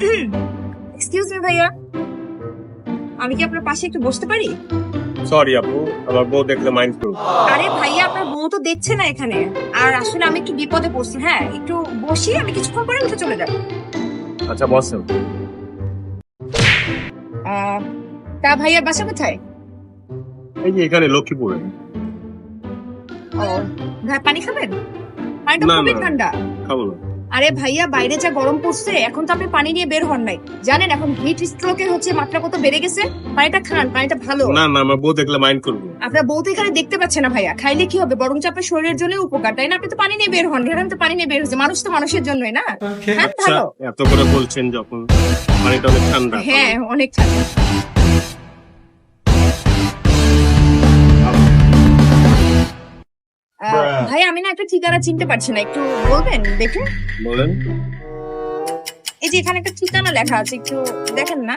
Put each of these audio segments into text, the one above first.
Excuse me ভাইয়া, আমি কি আপনার পাশে একটু বসতে পারি? সরি আপু, আমার বউ দেখলে মাইন্ড করবো। আরে ভাইয়া, আপনার বউ তো দেখছে না এখানে। আর আসলে আমি একটু বিপদে পড়ছি। হ্যাঁ, একটু বসি, আমি কিছুক্ষণ পরে উঠে চলে যাব। আচ্ছা বসেন। তা ভাইয়ার বাসা কোথায়? এই যে এখানে লক্ষ্মীপুরে। ও ভাই, পানি খাবেন? পানিটা না, খুবই না। ঠান্ডা। খাবো না। আরে ভাইয়া, বাইরে যা গরম পড়ছে, এখন তো আপনি পানি নিয়ে বের হন নাই। জানেন এখন হিট স্ট্রোকের হচ্ছে মাত্রা কত বেড়ে গেছে। পানিটা খান, পানিটা ভালো। না না, আমার বউ দেখলে মাইন্ড করবো। আপনার বউ তো এখানে দেখতে পাচ্ছে না ভাইয়া, খাইলে কি হবে? বরং আপনার শরীরের জন্য উপকার, তাই না? আপনি তো পানি নিয়ে বের হন, এখানে তো পানি নিয়ে বের হচ্ছে। মানুষ তো মানুষের জন্যই না। খান আচ্ছা, ভালো। এত করে বলছেন যখন, পানিটা অনেক ঠান্ডা। হ্যাঁ, অনেক ঠান্ডা। ভাই, আমি না একটা ঠিকানা চিনতে পারছি না, একটু বলবেন দেখে? বলেন। এই যে এখানে একটা ঠিকানা লেখা আছে, একটু দেখেন না?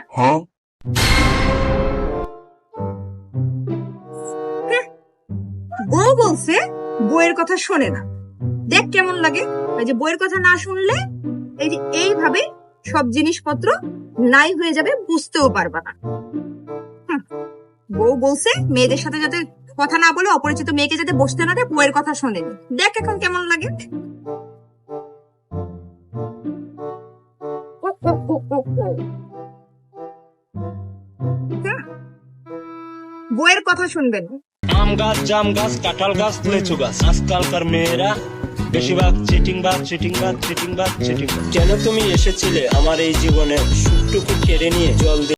বউ বলছে বইয়ের কথা শোনে না। দেখ কেমন লাগে। এই যে বইয়ের কথা না শুনলে এই যে এইভাবে সব জিনিসপত্র নাই হয়ে যাবে, বুঝতেও পারবা না। বউ বলছে মেয়েদের সাথে যাতে কথা না বলে, অপরিচিত মেয়েকে যাতে বসতে না দেয়, বউয়ের কথা শোনেনি। দেখ এখন কেমন লাগে। বউয়ের কথা শুনবেন। আম গাছ, জাম গাছ, কাঁঠাল গাছ, লিচু গাছ। আজকালকার মেয়েরা বেশিরভাগ চিটিংবাজ। কেন তুমি এসেছিলে আমার এই জীবনে সুখটুকু কেড়ে নিয়ে জল দিয়ে